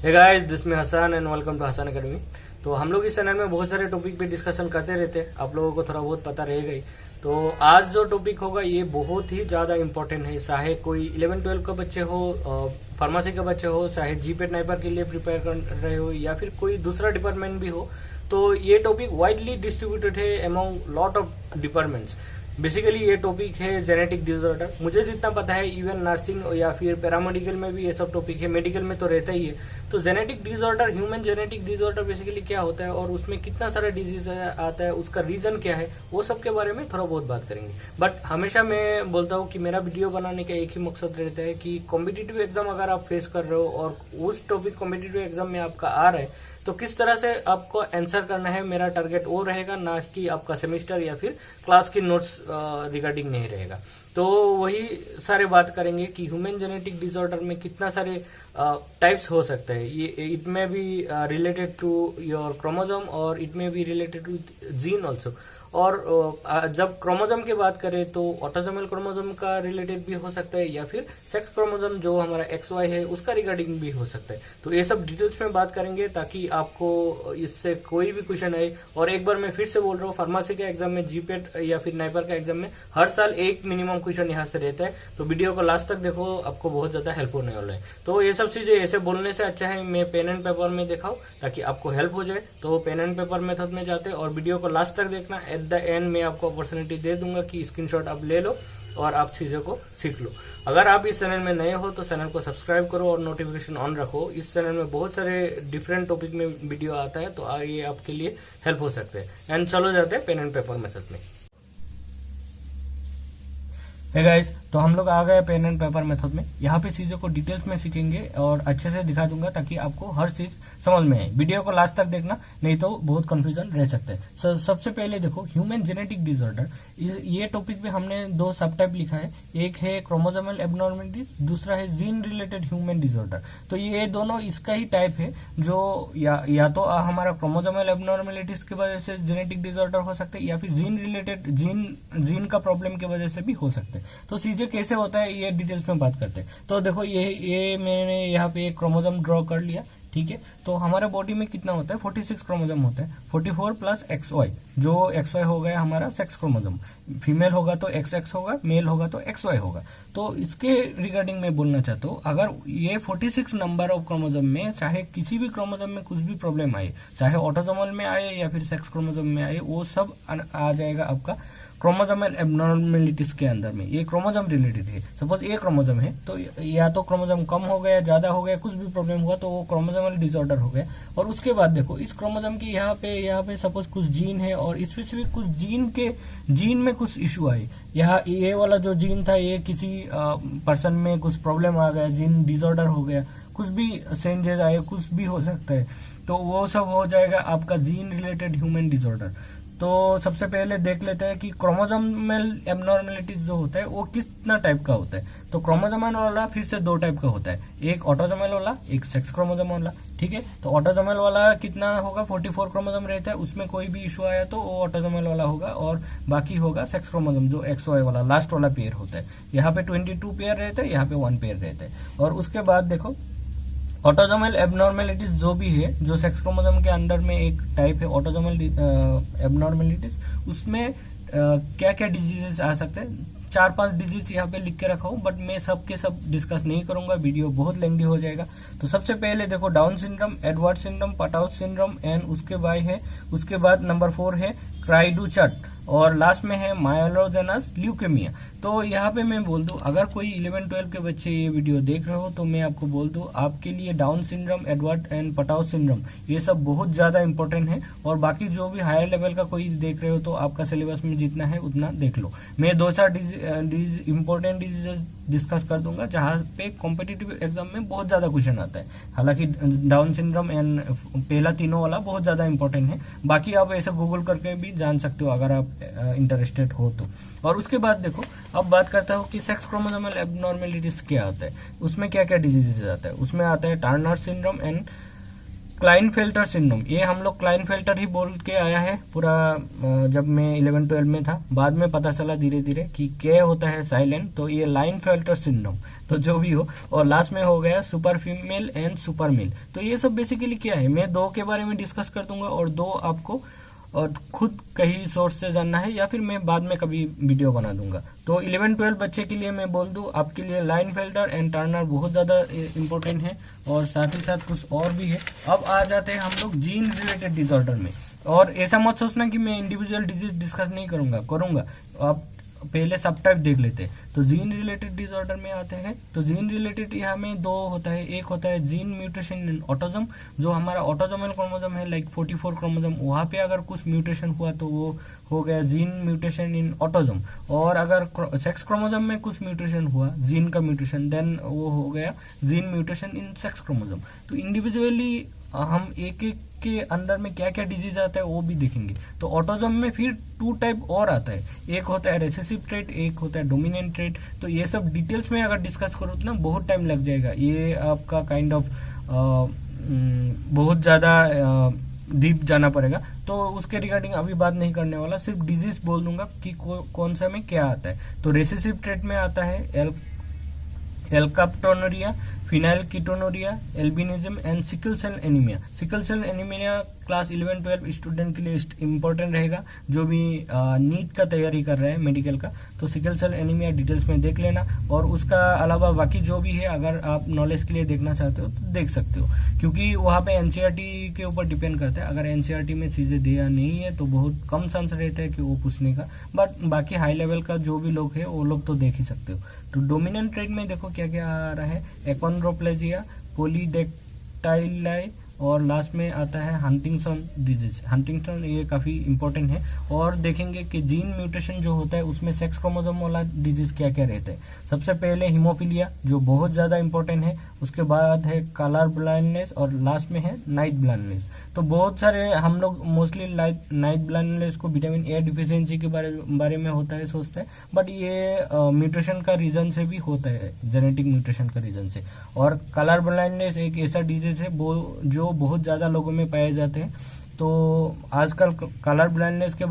Hey guys, this me Hasan and welcome to Hasan academy. तो हम लोग इस चैनल में बहुत सारे टॉपिक पे डिस्कशन करते रहते हैं, आप लोगों को थोड़ा बहुत पता रहेगा ही। तो आज जो टॉपिक होगा ये बहुत ही ज्यादा इम्पोर्टेंट है, चाहे कोई 11-12 का बच्चे हो, फार्मेसी का बच्चे हो, चाहे जीपेट नाइपर के लिए प्रिपेयर कर रहे हो या फिर कोई दूसरा डिपार्टमेंट भी हो। तो ये टॉपिक वाइडली डिस्ट्रीब्यूटेड है among lot of departments. Basically ये टॉपिक है जेनेटिक डिसऑर्डर। मुझे जितना पता है इवन नर्सिंग या फिर पैरामेडिकल में भी ये सब टॉपिक है, मेडिकल में तो रहता ही है। तो genetic disorder, human genetic disorder basically क्या होता है और उसमें कितना सारा डिजीज आता है, उसका रीजन क्या है, वो सब के बारे में थोड़ा बहुत बात करेंगे। बट हमेशा मैं बोलता हूँ कि मेरा वीडियो बनाने का एक ही मकसद रहता है कि कॉम्पिटिटिव एग्जाम अगर आप फेस कर रहे हो और उस टॉपिक कॉम्पिटिटिव एग्जाम में आपका आ रहा है तो किस तरह से आपको आंसर करना है, मेरा टारगेट वो रहेगा, ना कि आपका सेमेस्टर या फिर क्लास की नोट्स रिगार्डिंग नहीं रहेगा। तो वही सारे बात करेंगे कि ह्यूमन जेनेटिक डिसऑर्डर में कितना सारे टाइप्स हो सकते हैं। ये it may be related to your chromosome और it may be related to gene also. और जब क्रोमोसोम की बात करें तो ऑटोसोमल क्रोमोसोम का रिलेटेड भी हो सकता है या फिर सेक्स क्रोमोसोम जो हमारा XY है उसका रिगार्डिंग भी हो सकता है। तो ये सब डिटेल्स में बात करेंगे ताकि आपको इससे कोई भी क्वेश्चन आए। और एक बार मैं फिर से बोल रहा हूँ, फार्मेसी के एग्जाम में, जीपेट या फिर नाइपर का एग्जाम में हर साल एक मिनिमम क्वेश्चन यहाँ से रहता है। तो वीडियो को लास्ट तक देखो, आपको बहुत ज्यादा हेल्प होने वाला है। तो ये सब चीजें ऐसे बोलने से अच्छा है मैं पेन एंड पेपर में दिखाऊं ताकि आपको हेल्प हो जाए। तो पेन एंड पेपर मेथड में जाते और वीडियो को लास्ट तक देखना। एट द एंड में आपको अपॉर्चुनिटी दे दूंगा कि स्क्रीनशॉट आप ले लो और आप चीजों को सीख लो। अगर आप इस चैनल में नए हो तो चैनल को सब्सक्राइब करो और नोटिफिकेशन ऑन रखो। इस चैनल में बहुत सारे डिफरेंट टॉपिक में वीडियो आता है, तो ये आपके लिए हेल्प हो सकते हैं। एंड चलो जाते हैं पेन एंड पेपर मेथड में। हे गाइस, तो हम लोग आ गए पेन एंड पेपर मेथड में। यहाँ पे चीजों को डिटेल्स में सीखेंगे और अच्छे से दिखा दूंगा ताकि आपको हर चीज समझ में आए। वीडियो को लास्ट तक देखना, नहीं तो बहुत कंफ्यूजन रह सकता है। सबसे पहले देखो ह्यूमन जेनेटिक डिसऑर्डर, ये टॉपिक पे हमने दो सब टाइप लिखा है। एक है क्रोमोसोमल एबनॉर्मेलिटीज, दूसरा है जीन रिलेटेड ह्यूमन डिसऑर्डर। तो ये दोनों इसका ही टाइप है जो या तो हमारा क्रोमोसोमल एबनॉर्मेलिटीज की वजह से जेनेटिक डिसऑर्डर हो सकते हैं या फिर जीन रिलेटेड जीन का प्रॉब्लम की वजह से भी हो सकते हैं। तो चीजें कैसे होता है ये डिटेल्स में बात करते हैं। तो देखो ये मैंने यहाँ पे एक क्रोमोसोम ड्रॉ कर लिया, ठीक है। तो हमारे बॉडी में कितना होता है, 46 क्रोमोसोम होता है। 44 प्लस XY, जो XY हो गया हमारा सेक्स क्रोमोसोम। फीमेल होगा तो XX होगा, मेल होगा तो XY होगा। तो इसके रिगार्डिंग में बोलना चाहता हूँ, अगर ये 46 नंबर ऑफ क्रोमोसोम में चाहे किसी भी क्रोमोसोम में कुछ भी प्रॉब्लम आए, चाहे ऑटोसोमल में आए या फिर सेक्स क्रोमोसोम में आए, वो सब आ जाएगा आपका क्रोमोसोमल एबनॉर्मेलिटीज के अंदर में। ये क्रोमोसोम रिलेटेड है। सपोज ये क्रोमोसोम है तो या तो क्रोमोसोम कम हो गया, ज्यादा हो गया, कुछ भी प्रॉब्लम हुआ तो वो क्रोमोसोमल डिसऑर्डर हो गया। और उसके बाद देखो इस क्रोमोसोम की यहाँ पे सपोज कुछ जीन है और स्पेसिफिक कुछ जीन में कुछ इश्यू आए। यहाँ ये वाला जो जीन था ये किसी पर्सन में कुछ प्रॉब्लम आ गया, जीन डिसऑर्डर हो गया, कुछ भी चेंजेस आए, कुछ भी हो सकता है। तो वो सब हो जाएगा आपका जीन रिलेटेड ह्यूमन डिसऑर्डर। तो सबसे पहले देख लेते हैं कि क्रोमोसोमल एबनॉर्मेलिटीज जो होता है वो कितना टाइप का होता है। तो क्रोमोसोमल वाला फिर से दो टाइप का होता है, एक ऑटोसोमल वाला, एक सेक्स क्रोमोसोम वाला, ठीक है। तो ऑटोसोमल वाला कितना होगा, 44 क्रोमोसोम रहता है, उसमें कोई भी इशू आया तो वो ऑटोसोमल वाला होगा। और बाकी होगा सेक्स क्रोमोसोम जो XY वाला लास्ट वाला पेयर होता है। यहाँ पे 22 पेयर रहता है, यहाँ पे 1 पेयर रहता है। और उसके बाद देखो ऑटोसोमल एबनॉर्मेलिटीज जो भी है, जो सेक्स क्रोमोसोम के अंडर में एक टाइप है ऑटोसोमल एबनॉर्मेलिटीज, उसमें क्या क्या डिजीजेस आ सकते हैं। 4-5 डिजीज यहाँ पे लिख के रखा हूँ, बट मैं सब के सब डिस्कस नहीं करूंगा, वीडियो बहुत लेंथी हो जाएगा। तो सबसे पहले देखो Down syndrome, Edward syndrome, Patau's syndrome and उसके बाद नंबर 4 है क्राइडू-चट और लास्ट में है माइलोजेनस ल्यूकेमिया। तो यहाँ पे मैं बोल दूं, अगर कोई 11-12 के बच्चे ये वीडियो देख रहे हो तो मैं आपको बोल दूं, आपके लिए Down syndrome, Edward and Patau's syndrome ये सब बहुत ज्यादा इंपॉर्टेंट है। और बाकी जो भी हायर लेवल का कोई देख रहे हो तो आपका सिलेबस में जितना है उतना देख लो। मैं 2-4 इंपॉर्टेंट डिजीजेस डिस्कस कर दूंगा जहां पे कॉम्पिटिटिव एग्जाम में बहुत ज्यादा क्वेश्चन आता है। हालांकि डाउन सिंड्रोम एंड पहला तीनों वाला बहुत ज्यादा इंपॉर्टेंट है, बाकी आप ऐसे गूगल करके भी जान सकते हो अगर आप इंटरेस्टेड हो तो। और उसके बाद देखो अब बात करता हूँ कि सेक्स क्रोमोसोमल एबनॉर्मेलिटीज क्या होता है, उसमें क्या क्या डिजीजेस आता है। उसमें आता है Turner syndrome and Klinefelter syndrome, ये हम लोग क्लाइनफेल्टर ही बोल के आया है पूरा जब मैं 11-12 में था। बाद में पता चला धीरे धीरे कि के होता है साइलेंट, तो ये लाइनफेल्टर सिंड्रोम, तो जो भी हो। और लास्ट में हो गया super female and super male. तो ये सब बेसिकली क्या है, मैं दो के बारे में डिस्कस कर दूंगा और दो आपको और खुद कहीं सोर्स से जानना है, या फिर मैं बाद में कभी वीडियो बना दूंगा। तो 11-12 बच्चे के लिए मैं बोल दूं, आपके लिए लाइनफेल्टर एंड टर्नर बहुत ज्यादा इंपॉर्टेंट है, और साथ ही साथ कुछ और भी है। अब आ जाते हैं हम लोग जीन रिलेटेड डिसऑर्डर में। और ऐसा मत सोचना कि मैं इंडिविजुअल डिजीज डिस्कस नहीं करूंगा। आप पहले सब टाइप देख लेते हैं। तो जीन रिलेटेड डिसऑर्डर में आते हैं। तो जीन रिलेटेड यहाँ में दो होता है, एक होता है जीन म्यूटेशन इन ऑटोजम, जो हमारा ऑटोजोमल क्रोमोजोम है लाइक 44 क्रोमोजोम, वहां पे अगर कुछ म्यूटेशन हुआ तो वो हो गया जीन म्यूटेशन इन ऑटोजम। और अगर सेक्स क्रोमोजोम में कुछ म्यूटेशन हुआ, जीन का म्यूटेशन, देन वो हो गया gene mutation in sex chromosome. तो इंडिविजुअली हम एक एक के अंदर में क्या क्या डिजीज आता है वो भी देखेंगे। तो ऑटोजम में फिर 2 टाइप और आता है, एक होता है रेसेसिव ट्रेट, एक होता है डोमिनेंट ट्रेट। तो ये सब डिटेल्स में अगर डिस्कस करो तो ना बहुत टाइम लग जाएगा, ये आपका काइंड ऑफ बहुत ज्यादा डीप जाना पड़ेगा। तो उसके रिगार्डिंग अभी बात नहीं करने वाला, सिर्फ डिजीज बोल दूंगा कि कौन सा में क्या आता है। तो रेसेसिव ट्रेट में आता है alkaptonuria, phenylketonuria, albinism and sickle cell anaemia. Sickle cell anaemia class 11-12 student के लिए इंपॉर्टेंट रहेगा, जो भी नीट का तैयारी कर रहे हैं मेडिकल का। तो सिकल सेल एनीमिया डिटेल्स में देख लेना, और उसका अलावा बाकी जो भी है अगर आप नॉलेज के लिए देखना चाहते हो तो देख सकते हो, क्योंकि वहाँ पे एनसीईआरटी के ऊपर डिपेंड करता है। अगर एनसीईआरटी में चीजें दिया नहीं है तो बहुत कम चांस रहता है कि वो पूछने का, बट बाकी हाई लेवल का जो भी लोग है वो लोग तो देख ही सकते हो। तो डोमिनेंट ट्रेट में देखो क्या क्या आ रहा है, एकोन्ड्रोप्लेजिया, पॉलीडेक्टाइलाई, और लास्ट में आता है हंटिंगटन डिजीज। हंटिंगटन ये काफी इंपॉर्टेंट है, और देखेंगे कि जीन म्यूटेशन जो होता है उसमें सेक्स क्रोमोसोम वाला डिजीज क्या क्या रहता है। सबसे पहले हीमोफीलिया जो बहुत ज्यादा इंपॉर्टेंट है, उसके बाद है कलर ब्लाइंडनेस, और लास्ट में है नाइट ब्लाइंडनेस। तो बहुत सारे हम लोग मोस्टली नाइट ब्लाइंडनेस को विटामिन ए डिफिशियंसी के बारे में होता है सोचते हैं, बट ये म्यूटेशन का रीजन से भी होता है, जेनेटिक म्यूटेशन का रीजन से। और कलर ब्लाइंडनेस एक ऐसा डिजीज है जो बहुत ज्यादा लोगों में पाए जाते हैं। तो आजकल कलर ब्लाइंडनेस के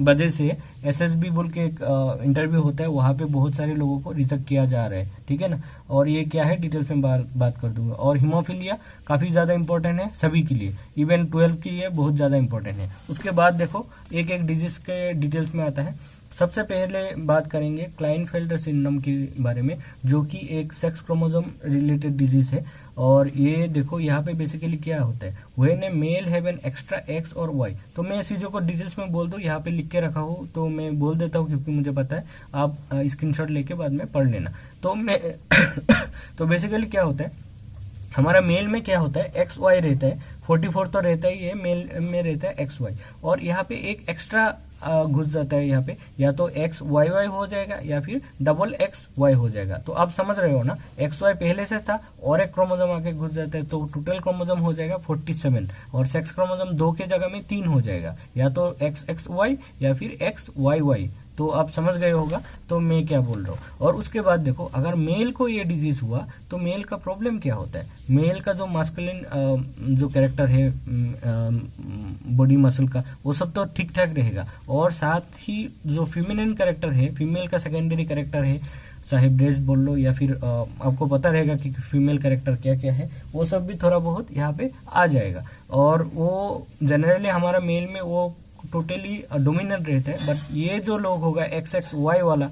वजह से एसएसबी बोल के एक इंटरव्यू होता है, वहां पे बहुत सारे लोगों को रिजेक्ट किया जा रहा है, ठीक है ना। और ये क्या है डिटेल्स में बात कर दूंगा। और हीमोफीलिया काफी ज्यादा इंपॉर्टेंट है सभी के लिए, इवन 12 के लिए बहुत ज्यादा इंपॉर्टेंट है। उसके बाद देखो एक एक डिजीज के डिटेल्स में आता है। सबसे पहले बात करेंगे क्लाइनफेल्टर सिंड्रोम के बारे में, जो कि एक सेक्स क्रोमोसोम रिलेटेड डिजीज है। और ये देखो यहाँ पे बेसिकली क्या होता है, when a male have an extra X और वाई। तो मैं चीजों को डिटेल्स में बोल दूं, यहाँ पे लिख के रखा हूँ तो मैं बोल देता हूँ क्योंकि मुझे पता है, आप स्क्रीनशॉट लेके बाद में पढ़ लेना। तो मैं तो बेसिकली क्या होता है, हमारा मेल में क्या होता है, एक्स वाई रहता है, 44 तो रहता ही है, मेल में रहता है एक्स वाई, और यहाँ पे एक एक्स्ट्रा घुस जाता है यहाँ पे, या तो एक्स वाई वाई हो जाएगा या फिर डबल एक्स वाई हो जाएगा। तो आप समझ रहे हो ना, एक्स वाई पहले से था और एक क्रोमोसोम आके घुस जाता है, तो टोटल क्रोमोसोम हो जाएगा 47, और सेक्स क्रोमोसोम 2 के जगह में 3 हो जाएगा, या तो एक्स एक्स वाई या फिर एक्स वाई वाई। तो आप समझ गए होगा तो मैं क्या बोल रहा हूँ। और उसके बाद देखो अगर मेल को ये डिजीज हुआ तो मेल का प्रॉब्लम क्या होता है, मेल का जो मास्कुलिन जो कैरेक्टर है बॉडी मसल का, वो सब तो ठीक ठाक रहेगा, और साथ ही जो फीमेलिन कैरेक्टर है, फीमेल का सेकेंडरी कैरेक्टर है, चाहे ब्रेस्ट बोल लो या फिर आपको पता रहेगा कि फीमेल कैरेक्टर क्या क्या है, वो सब भी थोड़ा बहुत यहाँ पे आ जाएगा। और वो जनरली हमारा मेल में वो टोटली डोमिनेंट रहता है, बट ये जो लोग होगा एक्स एक्स वाई वाला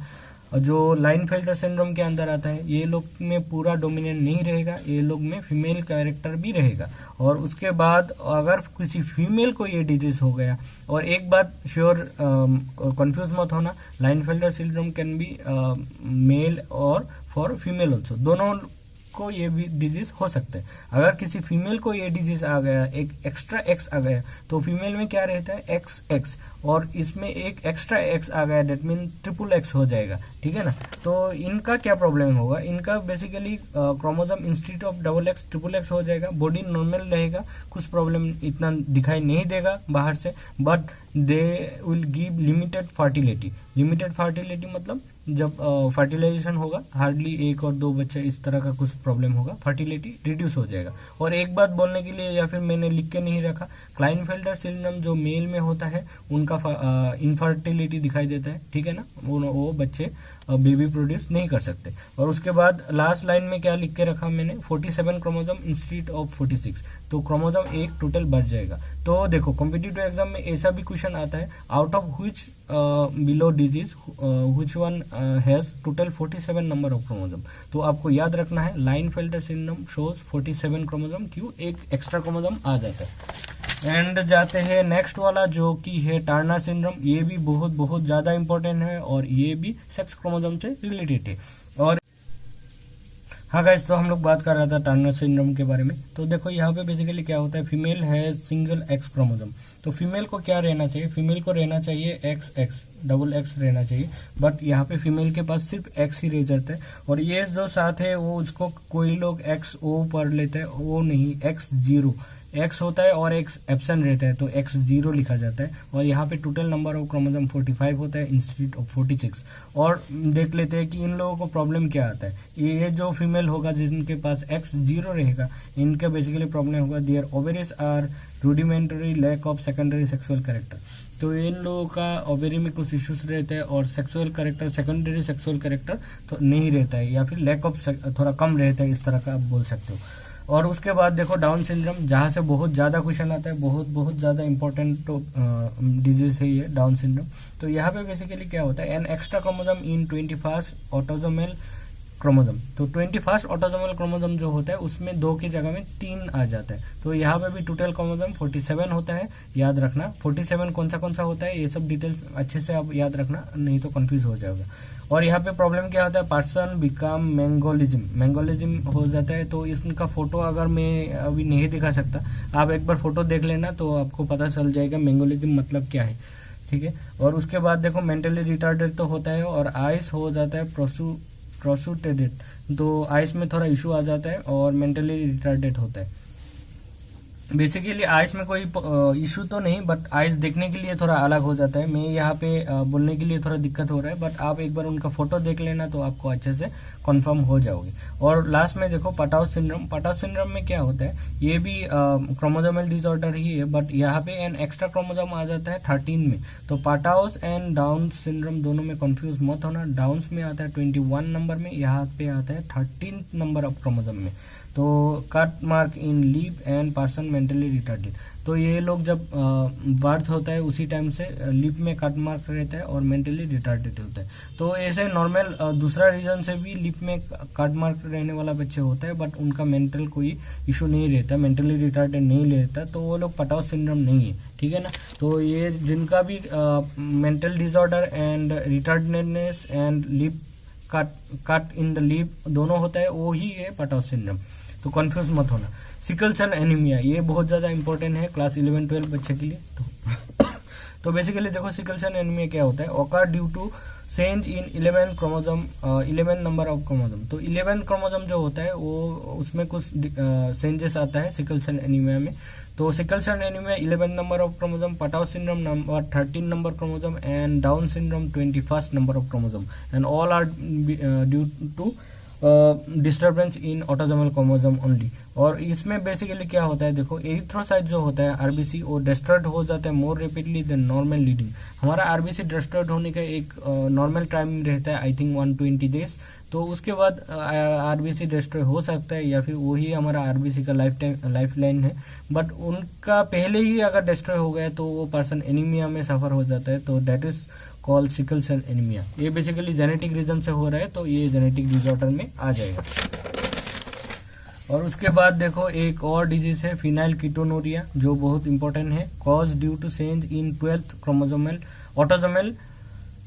जो लाइनफेल्टर सिंड्रोम के अंदर आता है, ये लोग में पूरा डोमिनेंट नहीं रहेगा, ये लोग में फीमेल कैरेक्टर भी रहेगा। और उसके बाद अगर किसी फीमेल को ये डिजीज हो गया, और एक बात श्योर कंफ्यूज मत होना, लाइनफेल्टर सिंड्रोम कैन बी मेल और फॉर फीमेल ऑल्सो, दोनों को ये भी डिजीज हो सकता है। अगर किसी फीमेल को ये डिजीज आ गया, एक एक्स्ट्रा एक्स आ गया, तो फीमेल में क्या रहता है एक्स एक्स, और इसमें एक एक्स्ट्रा एक्स आ गया, डेट मीन ट्रिपल एक्स हो जाएगा, ठीक है ना। तो इनका क्या प्रॉब्लम होगा, इनका basically chromosome institute of double x triple x हो जाएगा, बॉडी नॉर्मल रहेगा, कुछ प्रॉब्लम इतना दिखाई नहीं देगा बाहर से, but they will give limited fertility. Limited fertility मतलब जब फर्टिलाइजेशन होगा हार्डली 1 और 2 बच्चे इस तरह का कुछ प्रॉब्लम होगा, फर्टिलिटी रिड्यूस हो जाएगा। और एक बात बोलने के लिए, या फिर मैंने लिख के नहीं रखा, क्लाइनफेल्टर सिंड्रोम जो मेल में होता है उनका इनफर्टिलिटी दिखाई देता है, ठीक है ना, वो बच्चे बेबी प्रोड्यूस नहीं कर सकते। और उसके बाद लास्ट लाइन में क्या लिख के रखा मैंने, 47 क्रोमोसोम इंस्टीड ऑफ 46, तो क्रोमोसोम एक टोटल बढ़ जाएगा। तो देखो कॉम्पिटिटिव एग्जाम में ऐसा भी क्वेश्चन आता है, out of which below disease which one has total 47 number of chromosome. तो आपको याद रखना है लाइनफेल्टर सिंड्रोम शोज 47 क्रोमोसोम, क्यों, एक एक्स्ट्रा क्रोमोसोम आ जाता है। एंड जाते हैं नेक्स्ट वाला जो कि है टर्नर सिंड्रोम। ये भी बहुत बहुत ज्यादा इंपॉर्टेंट है और ये भी सेक्स क्रोमोसोम से रिलेटेड है। और हाँ गाइस, तो हम लोग बात कर रहा था टर्नर सिंड्रोम के बारे में। तो देखो यहाँ पे बेसिकली क्या होता है, फीमेल है सिंगल एक्स क्रोमोसोम। तो फीमेल को क्या रहना चाहिए, फीमेल को रहना चाहिए एक्स एक्स, डबल एक्स रहना चाहिए, बट यहाँ पे फीमेल के पास सिर्फ एक्स ही रह जाता है। और ये जो साथ है वो उसको कोई लोग एक्स ओ पढ़ लेते हैं, वो नहीं, एक्स जीरो एक्स होता है और एक्स एब्सेंट रहता है, तो एक्स जीरो लिखा जाता है। और यहाँ पे टोटल नंबर ऑफ क्रोमोसोम 45 होता है इंस्टीड ऑफ 46। और देख लेते हैं कि इन लोगों को प्रॉब्लम क्या आता है। ये जो फीमेल होगा जिनके पास एक्स जीरो रहेगा, इनका बेसिकली प्रॉब्लम होगा their ovaries are rudimentary lack of secondary sexual character. तो इन लोगों का ओवेरी में कुछ इश्यूज रहते हैं और sexual character, secondary sexual character तो नहीं रहता है, या फिर लैक ऑफ थोड़ा कम रहता है, इस तरह का आप बोल सकते हो। और उसके बाद देखो डाउन सिंड्रोम, जहाँ से बहुत ज़्यादा क्वेश्चन आता है, बहुत बहुत ज़्यादा इंपॉर्टेंट डिजीज है ये डाउन सिंड्रोम। तो यहाँ पे बेसिकली क्या होता है, an extra chromosome in 21st autosomal chromosome. तो 21st ऑटोसोमल क्रोमोसोम जो होता है उसमें 2 की जगह में 3 आ जाता है। तो यहाँ पे भी टोटल क्रोमोसोम 47 होता है, याद रखना 47 कौन सा होता है, ये सब डिटेल्स अच्छे से आप याद रखना, नहीं तो कंफ्यूज हो जाएगा। और यहाँ पे प्रॉब्लम क्या होता है, पर्सन बिकम मैंगोलिज्म हो जाता है। तो इसका फोटो अगर मैं अभी नहीं दिखा सकता, आप एक बार फोटो देख लेना तो आपको पता चल जाएगा मैंगोलिज्म मतलब क्या है, ठीक है। और उसके बाद देखो मेंटली रिटार्डेड तो होता है, और आइस हो जाता है प्रोसूटेडेड, तो आइस में थोड़ा इशू आ जाता है और मेंटली रिटार्डेड होता है। बेसिकली आइस में कोई इशू तो नहीं, बट आइस देखने के लिए थोड़ा अलग हो जाता है। मैं यहाँ पे बोलने के लिए थोड़ा दिक्कत हो रहा है, बट आप एक बार उनका फोटो देख लेना तो आपको अच्छे से कंफर्म हो जाओगे। और लास्ट में देखो पटाउ सिंड्रोम में क्या होता है, ये भी क्रोमोसोमल डिसऑर्डर ही है, बट यहाँ पे एन एक्स्ट्रा क्रोमोसोम आ जाता है 13 में। तो पटाउस एंड डाउन सिंड्रोम दोनों में कंफ्यूज मत होना, डाउन्स में आता है 21 नंबर में, यहाँ पे आता है 13 नंबर ऑफ क्रोमोसोम में। तो cut mark in lip and person mentally retarded, तो ये लोग जब बर्थ होता है उसी टाइम से लिप में कट मार्क रहता है और मेंटली रिटार्डेड होता है। तो ऐसे नॉर्मल दूसरा रीजन से भी लिप में कट मार्क रहने वाला बच्चे होता है, बट उनका मेंटल कोई इशू नहीं रहता, मेंटली रिटार्डेड नहीं रहता, तो वो लोग पटाउ सिंड्रोम नहीं है, ठीक है ना। तो ये जिनका भी mental disorder and retardedness and lip cut in the lip दोनों होता है, वो ही है पटाउ सिंड्रोम, तो कंफ्यूज मत होना। सिकल सेल एनीमिया, ये बहुत ज्यादा इंपॉर्टेंट है क्लास 11-12 बच्चे के लिए। तो बेसिकली देखो सिकल सेल एनीमिया क्या होता है, occur due to change in 11 chromosome, 11 number of chromosome. तो 11 क्रोमोसोम जो होता है वो उसमें कुछ चेंजेस आता है सिकल सेल एनीमिया में। तो sickle cell anaemia 11 number of chromosome, Patau syndrome number 13 number chromosome and Down syndrome 21st number of chromosome, and all are due to disturbance in autosomal chromosome only. और इसमें basically क्या होता है, देखो erythrocyte जो होता है आरबीसी, वो डिस्ट्रॉयड हो जाता है मोर रेपिडली देन नॉर्मल लीडिंग। हमारा आरबीसी डिस्ट्रॉयड होने का एक नॉर्मल टाइम रहता है आई थिंक 120 डेज। तो उसके बाद आरबीसी डिस्ट्रॉय हो सकता है, या फिर वही हमारा आरबीसी का लाइफ लाइन है, बट उनका पहले ही अगर डिस्ट्रॉय हो गया तो वो पर्सन एनीमिया में सफर हो जाता है। तो that is called sickle cell anaemia. ये बेसिकली जेनेटिक रीजन से हो रहा है, तो ये जेनेटिक डिसऑर्डर में आ जाएगा। और उसके बाद देखो एक और डिजीज है फिनाइल कीटोनूरिया, जो बहुत इंपॉर्टेंट है, cause due to change in 12th chromosomal autosomal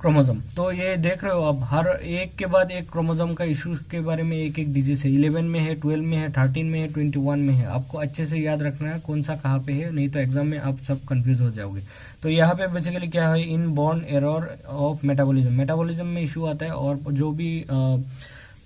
chromosome. तो ये देख रहे हो आप, हर एक के बाद एक क्रोमोसोम का इशू के बारे में एक एक डिजीज है, 11 में है, 12 में है, 13 में है, 21 में है। आपको अच्छे से याद रखना है कौन सा कहाँ पे है, नहीं तो एग्जाम में आप सब कंफ्यूज हो जाओगे। तो यहाँ पे बेसिकली क्या है, in born error of metabolism में इशू आता है, और जो भी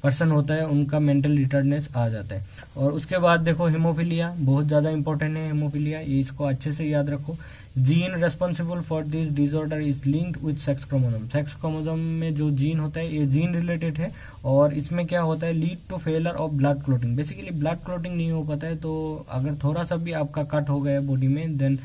पर्सन होता है उनका मेंटल रिटार्डनेस आ जाता है। और उसके बाद देखो हीमोफीलिया, बहुत ज़्यादा इंपॉर्टेंट है हीमोफीलिया, ये इसको अच्छे से याद रखो। Gene responsible for this disorder is linked with sex chromosome. Sex chromosome में जो जीन होता है ये जीन रिलेटेड है, और इसमें क्या होता है, lead to failure of blood clotting. Basically blood clotting नहीं हो पाता है, तो अगर थोड़ा सा भी आपका कट हो गया बॉडी में, देन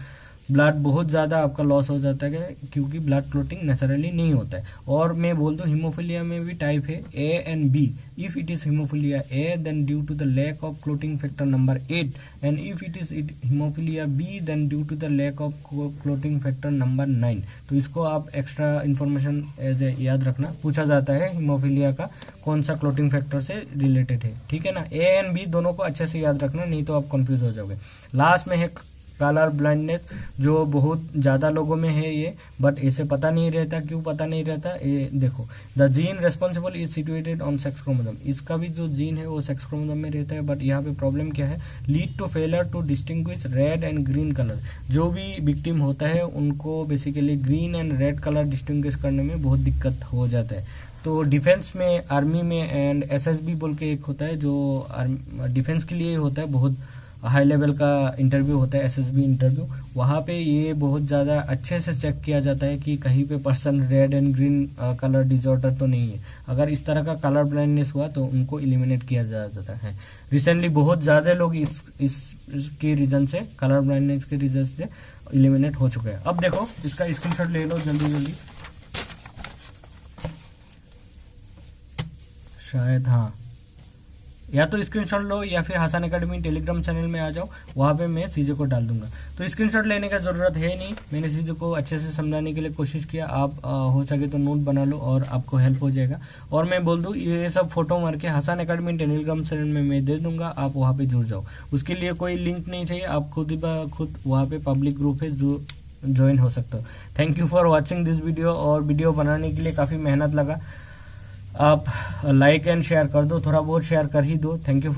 ब्लड बहुत ज़्यादा आपका लॉस हो जाता है, क्योंकि ब्लड क्लोटिंग नेचुरली नहीं होता है। और मैं बोल दूं हीमोफीलिया में भी टाइप है A and B. If it is haemophilia A then due to the lack of clotting factor number 8, and if it is haemophilia B then due to the lack of clotting factor number 9। तो इसको आप extra information as a याद रखना, पूछा जाता है haemophilia का कौन सा क्लोटिंग फैक्टर से रिलेटेड है, ठीक है ना। ए एंड बी दोनों को अच्छे से याद रखना, नहीं तो आप कंफ्यूज हो जाओगे। लास्ट में है कलर ब्लाइंडनेस, जो बहुत ज़्यादा लोगों में है ये, बट इसे पता नहीं रहता। क्यों पता नहीं रहता, ये देखो, the gene responsible is situated on sex chromosome. इसका भी जो जीन है वो सेक्स क्रोमोसोम में रहता है, बट यहाँ पे प्रॉब्लम क्या है, lead to failure to distinguish red and green colour. जो भी विक्टिम होता है उनको basically green and red colour distinguish करने में बहुत दिक्कत हो जाता है। तो डिफेंस में, आर्मी में एंड एसएसबी बोल के एक होता है जो डिफेंस के लिए होता है, बहुत हाई लेवल का इंटरव्यू होता है, एसएसबी इंटरव्यू। वहाँ पे ये बहुत ज़्यादा अच्छे से चेक किया जाता है कि कहीं पे person red and green colour disorder तो नहीं है। अगर इस तरह का कलर ब्लाइंडनेस हुआ तो उनको एलिमिनेट किया जाता है। रिसेंटली बहुत ज़्यादा लोग इसके रीजन से, कलर ब्लाइंडनेस के रीजन से एलिमिनेट हो चुके हैं। अब देखो इसका स्क्रीनशॉट ले लो जल्दी जल्दी, शायद हाँ, या तो स्क्रीनशॉट लो या फिर हसन एकेडमी टेलीग्राम चैनल में आ जाओ, वहाँ पे मैं चीज़ों को डाल दूंगा। तो स्क्रीनशॉट लेने का ज़रूरत है नहीं, मैंने चीज़ों को अच्छे से समझाने के लिए कोशिश किया। आप हो सके तो नोट बना लो और आपको हेल्प हो जाएगा। और मैं बोल दूँ ये सब फोटो मार के हसन एकेडमी टेलीग्राम चैनल में मैं दे दूंगा, आप वहाँ पे जुड़ जाओ। उसके लिए कोई लिंक नहीं चाहिए, आप खुद वहाँ पे पब्लिक ग्रुप है जो ज्वाइन हो सकते हो। Thank you for watching this video. और वीडियो बनाने के लिए काफ़ी मेहनत लगा, आप लाइक एंड शेयर कर दो, थोड़ा बहुत शेयर कर ही दो। Thank you.